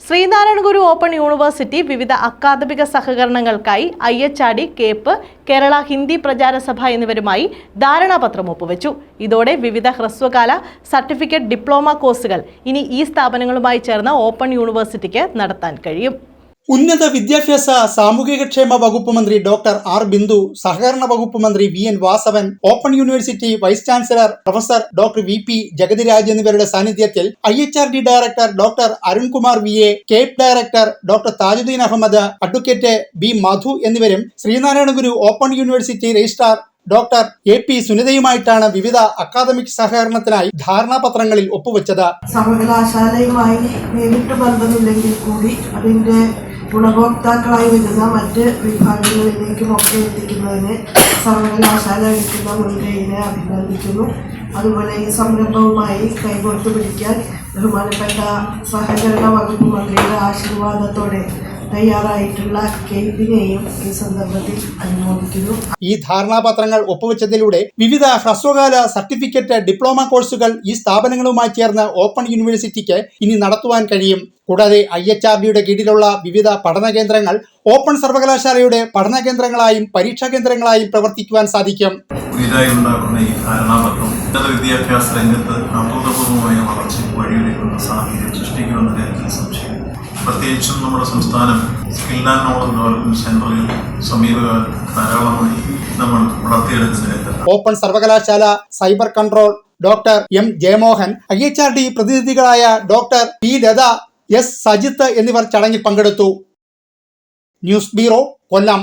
Sreenarayana Guru open university വിവിധ അക്കാദമിക സഹകരണങ്ങൾക്കായി IHRD, Cape, Kerala Hindi പ്രചാര സഭ എന്നിവരുമായി ധാരണാപത്രം ഒപ്പുവെച്ചു. ഇതോടെ വിവിധ ഹ്രസ്വകാല സർട്ടിഫിക്കറ്റ് ഡിപ്ലോമ കോഴ്സുകൾ ഇനി ഈ സ്ഥാപനങ്ങളുമായി ചേർന്ന് ഓപ്പൺ യൂണിവേഴ്സിറ്റിക്ക് നടത്താൻ കഴിയും. ഉന്നത വിദ്യാഭ്യാസ സാമൂഹികക്ഷേമ വകുപ്പ് മന്ത്രി ഡോക്ടർ ആർ ബിന്ദു, സഹകരണ വകുപ്പ് മന്ത്രി VN Vasavan, open university vice chancellor professor doctor VP Jagathiraj എന്നിവരുടെ സാന്നിധ്യത്തിൽ IHRD director doctor Arunkumar VA, CAPE director doctor Thajudheen Ahammed, advocate B Madhu എന്നിവരും Sreenarayana Guru open university registrar doctor AP സുനിതയുമായിട്ടാണ് വിവിധ അക്കാദമിക് സഹകരണത്തിനായി ധാരണാപത്രങ്ങളിൽ ഒപ്പുവെച്ചത്. സർവകലാശാലയുമായി നേരിട്ട് ബന്ധമില്ലെങ്കിൽ കൂടി അതിന്റെ ഗുണഭോക്താക്കളായി വരുന്ന മറ്റ് വിഭാഗങ്ങളിലേക്കുമൊക്കെ എത്തിക്കുന്നതിന് സർവകലാശാല എടുക്കുന്ന മുൻകൈയെ അഭിനന്ദിക്കുന്നു. അതുപോലെ ഈ സംരംഭവുമായി കൈകോർത്ത് പിടിക്കാൻ ബഹുമാനപ്പെട്ട സഹകരണ വകുപ്പ് മന്ത്രിയുടെ ആശീർവാദത്തോടെ തയ്യാറായിട്ടുള്ള കേപ്പിനെയും ഈ സന്ദർഭത്തിൽ അനുമോദിക്കുന്നു. ഈ ധാരണാപത്രങ്ങൾ ഒപ്പുവെച്ചതിലൂടെ വിവിധ ഹ്രസ്വകാല സർട്ടിഫിക്കറ്റ് ഡിപ്ലോമ കോഴ്സുകൾ ഈ സ്ഥാപനങ്ങളുമായി ചേർന്ന് ഓപ്പൺ യൂണിവേഴ്സിറ്റിക്ക് ഇനി നടത്തുവാൻ കഴിയും. കൂടാതെ IHRDയുടെ കീഴിലുള്ള വിവിധ പഠന കേന്ദ്രങ്ങൾ ഓപ്പൺ സർവകലാശാലയുടെ പഠന കേന്ദ്രങ്ങളായും പരീക്ഷാ കേന്ദ്രങ്ങളായും പ്രവർത്തിക്കുവാൻ സാധിക്കും. പുതിയതായി ഉണ്ടാക്കുന്ന ഈ ധാരണാപത്രം ഉന്നത വിദ്യാഭ്യാസ രംഗത്ത് അഭൂതപൂർവമായ വളർച്ചയ്ക്ക് വഴിയൊരുക്കുന്ന സാഹചര്യം സൃഷ്ടിക്കുമെന്ന കാര്യത്തിൽ സംശയം. പ്രത്യേകിച്ചും നമ്മുടെ സംസ്ഥാനം സ്കിൽ ആൻഡ് നോളജ് ഡെവലപ്മെന്റ് സെന്ററിൽ സമീപകാലത്ത് ധാരാളമായി നമ്മൾ വളർത്തിയെടുക്കുന്നതിന് ഓപ്പൺ സർവകലാശാല cyber control doctor M Jayamohan, IHRD പ്രതിനിധികളായ doctor P Latha, S Sajith എന്നിവർ ചടങ്ങിൽ പങ്കെടുത്തു. ന്യൂസ് ബ്യൂറോ, കൊല്ലം.